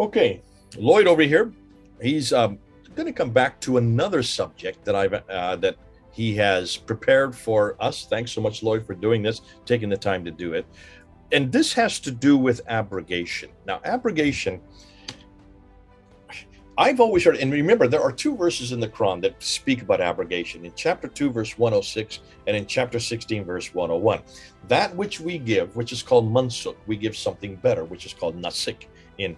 Okay, Lloyd over here, he's going to come back to another subject that that he has prepared for us. Thanks so much, Lloyd, for doing this, taking the time to do it. And this has to do with abrogation. Now, abrogation, I've always heard, and remember, there are two verses in the Quran that speak about abrogation. In chapter 2, verse 106, and in chapter 16, verse 101. That which we give, which is called Mansukh, we give something better, which is called Nasikh in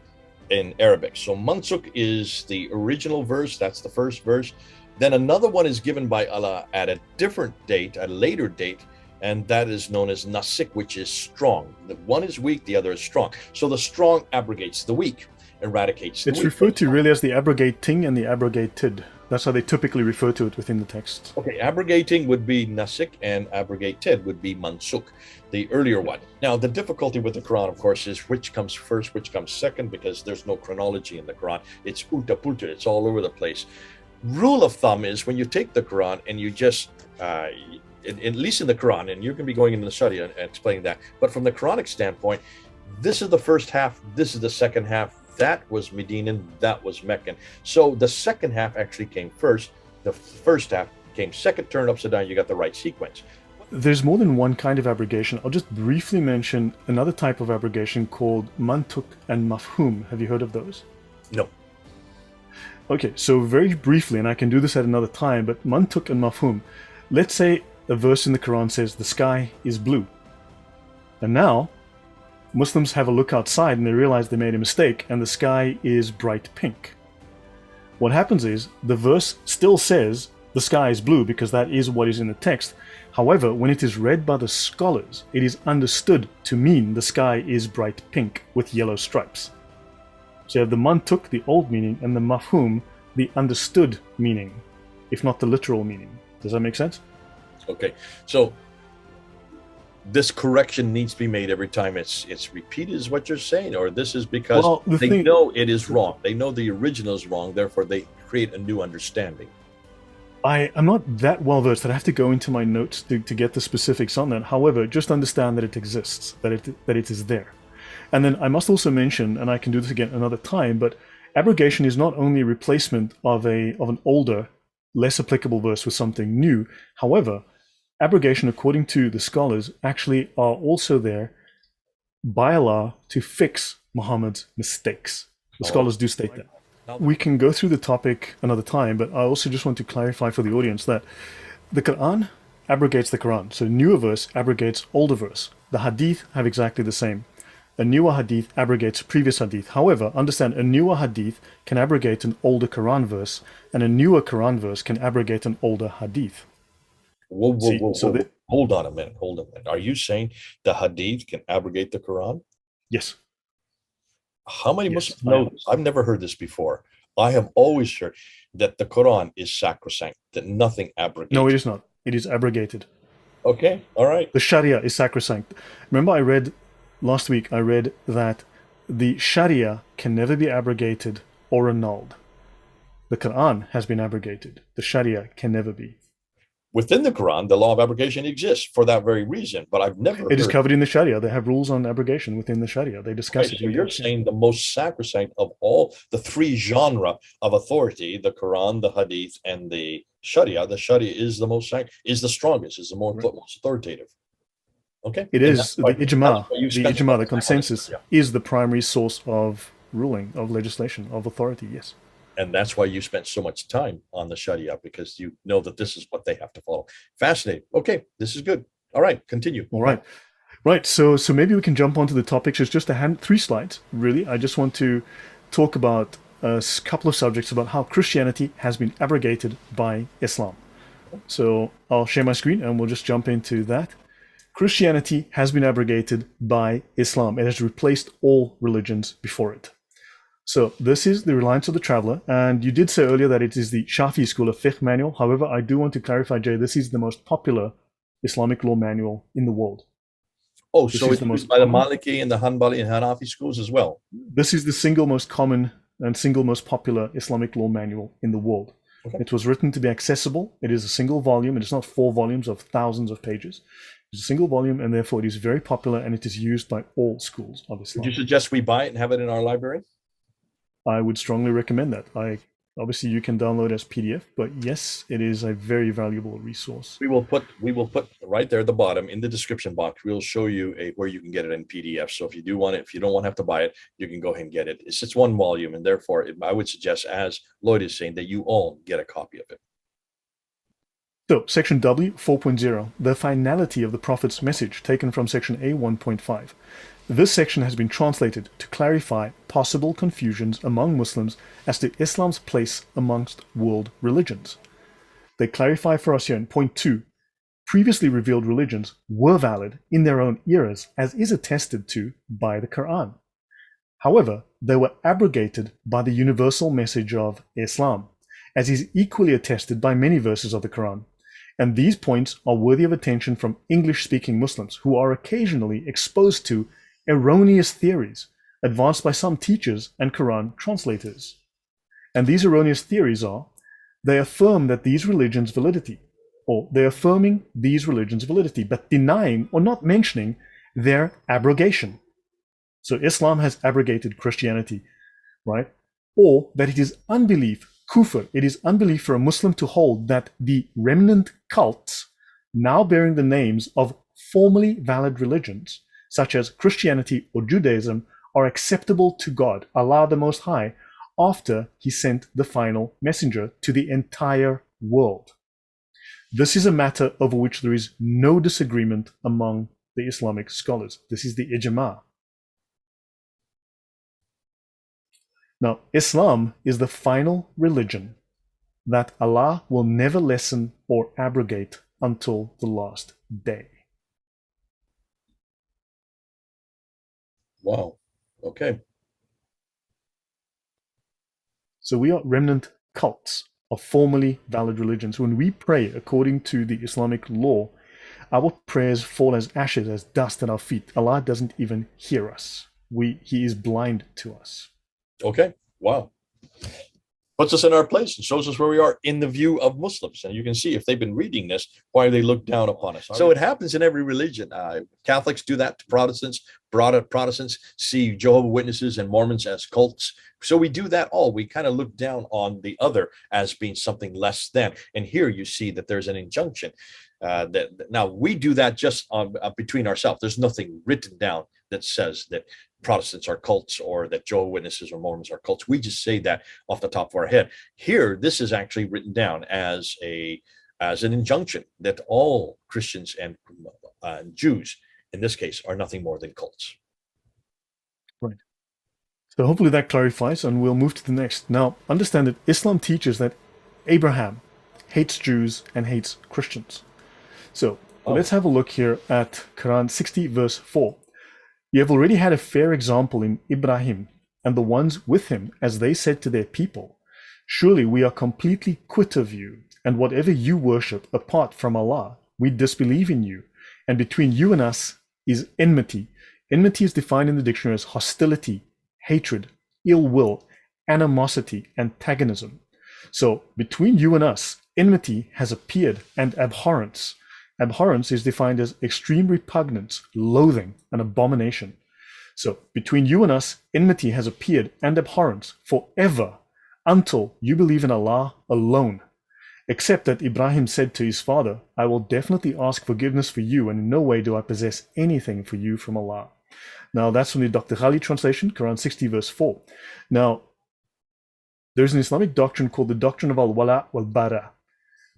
Arabic. So Mansukh is the original verse, that's the first verse. Then another one is given by Allah at a different date, a later date, and that is known as Nasikh, which is strong. The one is weak, the other is strong. So the strong abrogates the weak, eradicates the weak. It's referred to really as the abrogating and the abrogated. That's how they typically refer to it within the text. Okay, abrogating would be Nasikh and abrogated would be Mansukh, the earlier one. Now, the difficulty with the Quran, of course, is which comes first, which comes second, because there's no chronology in the Quran. It's ulta pulta, it's all over the place. Rule of thumb is when you take the Quran and you just, at least in the Quran, and you're going to be going into the Shariah and explaining that, but from the Quranic standpoint, this is the first half, this is the second half. That was Medinan, that was Meccan. So the second half actually came first. The first half came second, turned upside down, you got the right sequence. There's more than one kind of abrogation. I'll just briefly mention another type of abrogation called Mantuk and Mafun. Have you heard of those? No. Okay, so very briefly, and I can do this at another time, but Mantuk and Mafun. Let's say a verse in the Quran says the sky is blue. And now Muslims have a look outside and they realize they made a mistake and the sky is bright pink. What happens is the verse still says the sky is blue because that is what is in the text. However, when it is read by the scholars, it is understood to mean the sky is bright pink with yellow stripes. So you have the mantuk, the old meaning, and the mafhum, the understood meaning, if not the literal meaning. Does that make sense? Okay, so this correction needs to be made every time it's repeated, is what you're saying, or this is because they know it is wrong. They know the original is wrong, therefore they create a new understanding. I'm not that well versed that I have to go into my notes to get the specifics on that. However, just understand that it exists, that it is there. And then I must also mention, and I can do this again another time, but abrogation is not only a replacement of an older, less applicable verse with something new. However, abrogation, according to the scholars, actually are also there by Allah to fix Muhammad's mistakes. The scholars do state that. We can go through the topic another time, but I also just want to clarify for the audience that the Qur'an abrogates the Qur'an. So newer verse abrogates older verse. The Hadith have exactly the same. A newer Hadith abrogates previous Hadith. However, understand, a newer Hadith can abrogate an older Qur'an verse, and a newer Qur'an verse can abrogate an older Hadith. Whoa, hold on a minute. Are you saying the Hadith can abrogate the Quran? Yes. How many Muslims know this? I've never heard this before. I have always heard that the Quran is sacrosanct, that nothing abrogates. No, it is not. It is abrogated. Okay, all right. The Shariah is sacrosanct. Remember last week I read that the Shariah can never be abrogated or annulled. The Quran has been abrogated. The Shariah can never be. Within the Quran, the law of abrogation exists for that very reason, but I've never heard it is covered in the Sharia. They have rules on abrogation within the Sharia. They discuss it. So you're saying the most sacrosanct of all the three genera of authority, the Quran, the Hadith, and the Sharia is the most is the strongest, is the most authoritative. Okay? It is. The ijma, the consensus, is the primary source of ruling, of legislation, of authority, yes. And that's why you spent so much time on the Shariah, because you know that this is what they have to follow. Fascinating. Okay, this is good. All right, continue. All right. Right, so maybe we can jump onto the topics. It's just 3 slides, really. I just want to talk about a couple of subjects about how Christianity has been abrogated by Islam. So I'll share my screen and we'll just jump into that. Christianity has been abrogated by Islam. It has replaced all religions before it. So this is the Reliance of the Traveller, and you did say earlier that it is the Shaafi school of Fiqh manual. However, I do want to clarify, Jay, this is the most popular Islamic law manual in the world. Oh, so it's used by the Maliki and the Hanbali and Hanafi schools as well? This is the single most common and single most popular Islamic law manual in the world. Okay. It was written to be accessible. It is a single volume. It is not 4 volumes of thousands of pages. It's a single volume, and therefore it is very popular, and it is used by all schools of Islam. Would you suggest we buy it and have it in our library? I would strongly recommend that. Obviously you can download as PDF, but yes, it is a very valuable resource. We will put right there at the bottom in the description box. We'll show you where you can get it in PDF. So if you do want it, if you don't want to have to buy it, you can go ahead and get it. It's just one volume, and therefore I would suggest, as Lloyd is saying, that you all get a copy of it. So section W 4.0, the finality of the Prophet's message, taken from section A 1.5. This section has been translated to clarify possible confusions among Muslims as to Islam's place amongst world religions. They clarify for us here in point 2, previously revealed religions were valid in their own eras, as is attested to by the Qur'an. However, they were abrogated by the universal message of Islam, as is equally attested by many verses of the Qur'an. And these points are worthy of attention from English-speaking Muslims who are occasionally exposed to erroneous theories advanced by some teachers and Quran translators. And these erroneous theories are, they affirm that these religions' validity, or they're affirming these religions' validity, but denying or not mentioning their abrogation. So Islam has abrogated Christianity, right? Or that it is unbelief, kufr, it is unbelief for a Muslim to hold that the remnant cults, now bearing the names of formerly valid religions, such as Christianity or Judaism, are acceptable to God, Allah the Most High, after he sent the final messenger to the entire world. This is a matter over which there is no disagreement among the Islamic scholars. This is the ijma. Now, Islam is the final religion that Allah will never lessen or abrogate until the last day. Wow. Okay. So we are remnant cults of formerly valid religions. When we pray according to the Islamic law, our prayers fall as ashes, as dust at our feet. Allah doesn't even hear us. He is blind to us. Okay. Wow. Puts us in our place and shows us where we are in the view of Muslims. And you can see, if they've been reading this, why they look down upon us. So it happens in every religion. Catholics do that to Protestants. Protestants see Jehovah's Witnesses and Mormons as cults. So we do that all. We kind of look down on the other as being something less than. And here you see that there's an injunction. Now we do that just between ourselves. There's nothing written down that says that Protestants are cults or that Jehovah's Witnesses or Mormons are cults. We just say that off the top of our head. Here, this is actually written down as an injunction that all Christians and Jews, in this case, are nothing more than cults. Right. So hopefully that clarifies, and we'll move to the next. Now, understand that Islam teaches that Abraham hates Jews and hates Christians. So let's have a look here at Quran 60 verse 4. You have already had a fair example in Ibrahim and the ones with him, as they said to their people, surely we are completely quit of you, and whatever you worship apart from Allah, we disbelieve in you, and between you and us is enmity. Enmity is defined in the dictionary as hostility, hatred, ill will, animosity, antagonism. So between you and us, enmity has appeared, and abhorrence. Abhorrence is defined as extreme repugnance, loathing, and abomination. So between you and us, enmity has appeared, and abhorrence forever, until you believe in Allah alone. Except that Ibrahim said to his father, I will definitely ask forgiveness for you, and in no way do I possess anything for you from Allah. Now that's from the Dr. Ghali translation, Quran 60 verse 4. Now, there's an Islamic doctrine called the doctrine of al-wala wal-bara,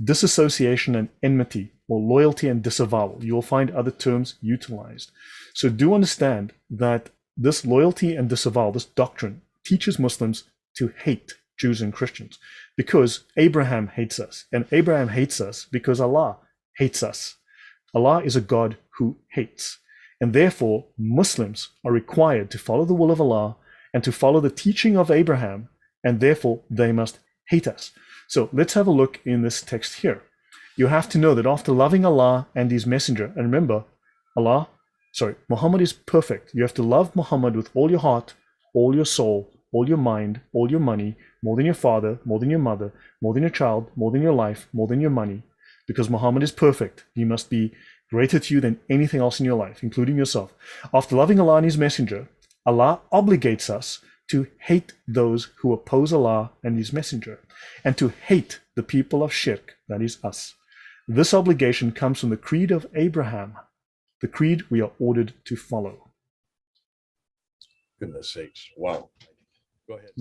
disassociation and enmity, or loyalty and disavowal. You will find other terms utilized. So do understand that this loyalty and disavowal, this doctrine, teaches Muslims to hate Jews and Christians, because Abraham hates us, and Abraham hates us because Allah hates us. Allah is a God who hates, and therefore Muslims are required to follow the will of Allah and to follow the teaching of Abraham, and therefore they must hate us. So let's have a look in this text here. You have to know that after loving Allah and his messenger, and remember, Muhammad is perfect. You have to love Muhammad with all your heart, all your soul, all your mind, all your money, more than your father, more than your mother, more than your child, more than your life, more than your money, because Muhammad is perfect. He must be greater to you than anything else in your life, including yourself. After loving Allah and his messenger, Allah obligates us to hate those who oppose Allah and His Messenger, and to hate the people of Shirk, that is us. This obligation comes from the creed of Abraham, the creed we are ordered to follow. Goodness sakes. Wow. Go ahead.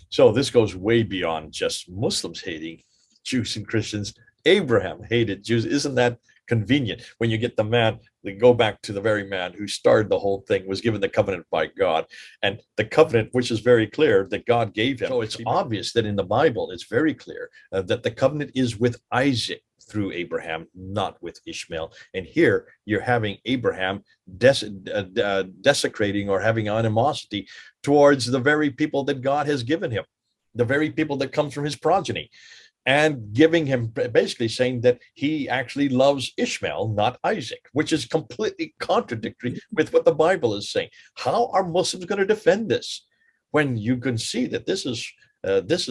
So this goes way beyond just Muslims hating Jews and Christians. Abraham hated Jews. Isn't that convenient? When you get the man, they go back to the very man who started the whole thing, was given the covenant by God, and the covenant, which is very clear, that God gave him. So it's obvious that in the Bible, it's very clear that the covenant is with Isaac through Abraham, not with Ishmael. And here you're having Abraham desecrating or having animosity towards the very people that God has given him, the very people that comes from his progeny, and giving him, basically saying that he actually loves Ishmael, not Isaac, which is completely contradictory with what the Bible is saying. How are Muslims going to defend this when you can see that this is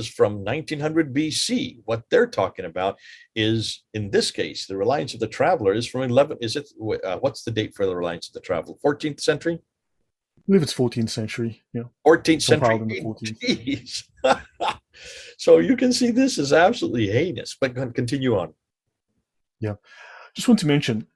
from 1900 BC? What they're talking about is, in this case, the Reliance of the Traveler is from 11. Is it what's the date for the Reliance of the Traveler? 14th century. I believe it's 14th century. Yeah, 14th century. Jeez. So you can see this is absolutely heinous. But continue on. Yeah, just want to mention.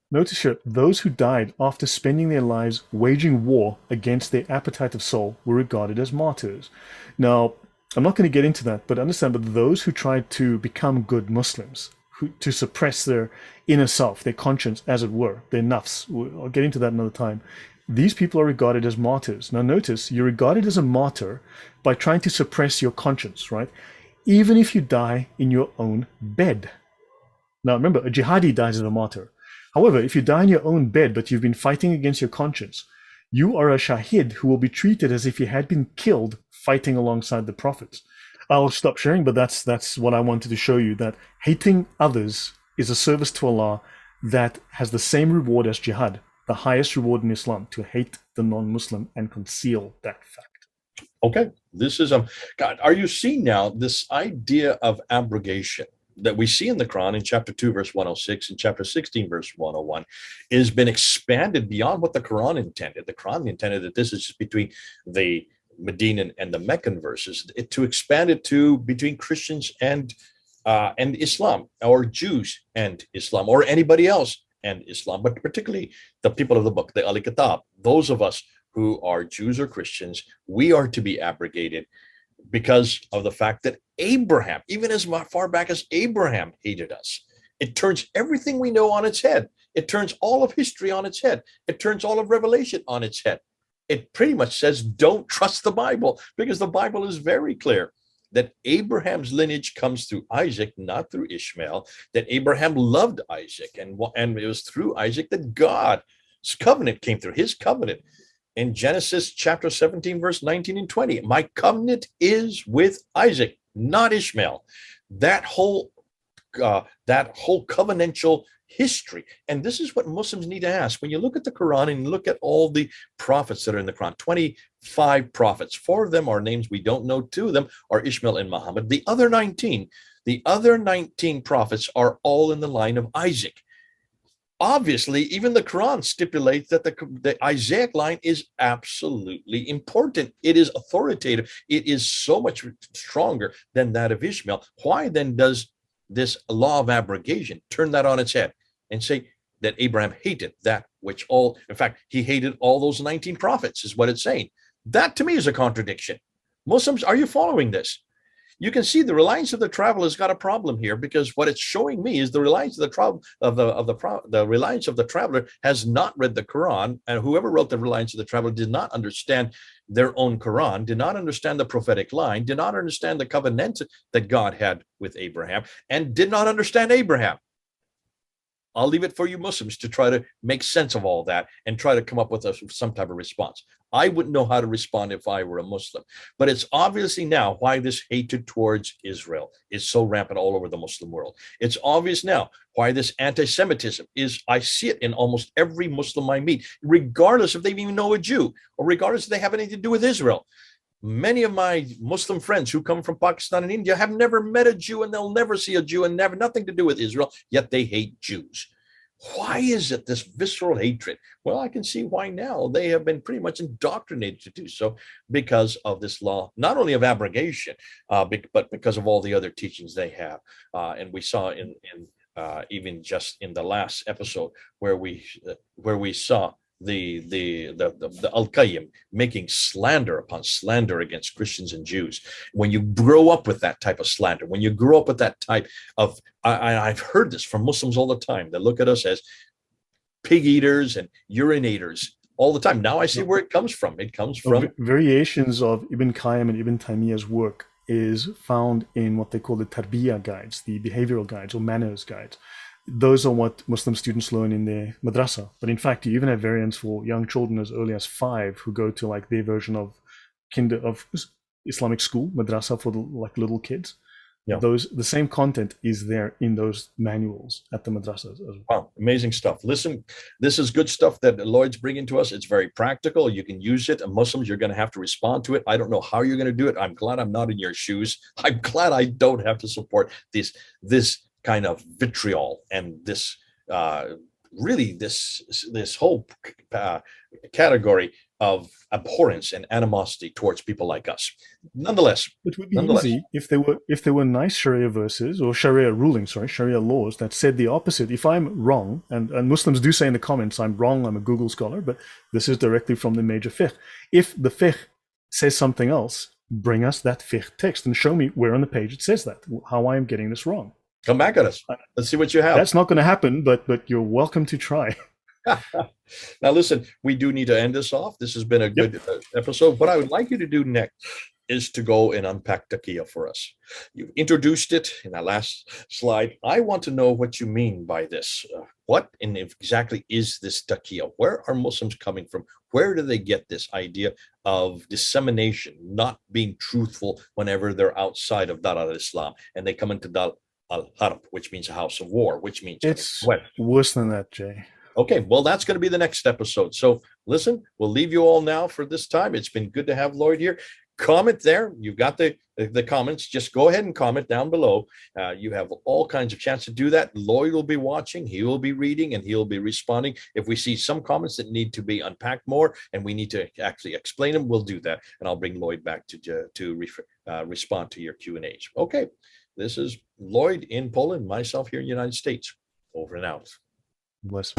Notice here, those who died after spending their lives waging war against their appetite of soul were regarded as martyrs. Now, I'm not going to get into that, but understand, but those who tried to become good Muslims, to suppress their inner self, their conscience, as it were, their nafs, I'll get into that another time, these people are regarded as martyrs. Now notice, you're regarded as a martyr by trying to suppress your conscience, right? Even if you die in your own bed. Now remember, a jihadi dies as a martyr. However, if you die in your own bed, but you've been fighting against your conscience, you are a shahid who will be treated as if you had been killed fighting alongside the prophets. I'll stop sharing, but that's what I wanted to show you, that hating others is a service to Allah that has the same reward as jihad, the highest reward in Islam, to hate the non-Muslim and conceal that fact. Okay, this is God. Are you seeing now this idea of abrogation that we see in the Quran in chapter 2, verse 106 and chapter 16, verse 101, has been expanded beyond what the Quran intended. The Quran intended that this is just between the Medinan and the Meccan verses, to expand it to between Christians and Islam, or Jews and Islam, or anybody else and Islam, but particularly the people of the book, the Ahli Kitab, those of us who are Jews or Christians, we are to be abrogated because of the fact that Abraham, even as far back as Abraham, hated us. It turns everything we know on its head. It turns all of history on its head. It turns all of Revelation on its head. It pretty much says, don't trust the Bible, because the Bible is very clear that Abraham's lineage comes through Isaac, not through Ishmael, that Abraham loved Isaac, and it was through Isaac that God's covenant came through, his covenant. In Genesis chapter 17, verse 19 and 20, my covenant is with Isaac, not Ishmael. That whole covenantal history. And this is what Muslims need to ask. When you look at the Quran and look at all the prophets that are in the Quran, 25 prophets, 4 of them are names we don't know, 2 of them are Ishmael and Muhammad. The other 19 prophets are all in the line of Isaac. Obviously, even the Quran stipulates that the Isaac line is absolutely important. It is authoritative. It is so much stronger than that of Ishmael. Why then does this law of abrogation turn that on its head and say that Abraham hated that which all, in fact, he hated all those 19 prophets, is what it's saying? That to me is a contradiction. Muslims, are you following this? You can see the Reliance of the Traveler has got a problem here, because what it's showing me is the Reliance of the Reliance of the Traveler has not read the Quran, and whoever wrote the Reliance of the Traveler did not understand their own Quran, did not understand the prophetic line, did not understand the covenant that God had with Abraham, and did not understand Abraham. I'll leave it for you Muslims to try to make sense of all that and try to come up with some type of response. I wouldn't know how to respond if I were a Muslim. But it's obviously now why this hatred towards Israel is so rampant all over the Muslim world. It's obvious now why this anti-Semitism is, I see it in almost every Muslim I meet, regardless if they even know a Jew, or regardless if they have anything to do with Israel. Many of my Muslim friends who come from Pakistan and India have never met a Jew, and they'll never see a Jew, and have nothing to do with Israel, yet they hate Jews. Why is it this visceral hatred? Well, I can see why now. They have been pretty much indoctrinated to do so because of this law, not only of abrogation, but because of all the other teachings they have. And we saw in even just in the last episode where we saw the Al-Qayyim making slander upon slander against Christians and Jews. When you grow up with that type of slander, when you grow up with that type of, I've heard this from Muslims all the time. They look at us as pig eaters and urinators all the time. Now I see where it comes from. It comes from variations of Ibn Qayyim and Ibn Taymiyyah's work is found in what they call the tarbiyah guides, the behavioral guides or manners guides. Those are what Muslim students learn in their madrasa. But in fact, you even have variants for young children as early as 5 who go to like their version of Islamic school, madrasa for like little kids. Yeah. The same content is there in those manuals at the madrasas as well. Wow, amazing stuff. Listen, this is good stuff that Lloyd's bringing to us. It's very practical. You can use it. And Muslims, you're going to have to respond to it. I don't know how you're going to do it. I'm glad I'm not in your shoes. I'm glad I don't have to support this kind of vitriol and this really this whole category of abhorrence and animosity towards people like us. Nonetheless, it would be easy if there were nice Sharia verses or Sharia rulings, Sharia laws that said the opposite. If I'm wrong, and Muslims do say in the comments, I'm wrong, I'm a Google scholar, but this is directly from the major fiqh. If the fiqh says something else, bring us that fiqh text and show me where on the page it says that, how I am getting this wrong. Come back at us. Let's see what you have. That's not going to happen, but you're welcome to try. Now, listen, we do need to end this off. This has been a good episode. What I would like you to do next is to go and unpack taqiyya for us. You introduced it in that last slide. I want to know what you mean by this. What and exactly is this taqiyya? Where are Muslims coming from? Where do they get this idea of dissemination, not being truthful whenever they're outside of Dar al-Islam and they come into Dar al-Harb, which means a house of war, which means it's worse than that, Jay. Okay, well, that's going to be the next episode. So listen, we'll leave you all now for this time. It's been good to have Lloyd here. Comment there. You've got the comments. Just go ahead and comment down below. You have all kinds of chance to do that. Lloyd will be watching. He will be reading and he'll be responding. If we see some comments that need to be unpacked more and we need to actually explain them, we'll do that. And I'll bring Lloyd back to respond to your Q&As. Okay, this is Lloyd in Poland, myself here in the United States. Over and out. Bless.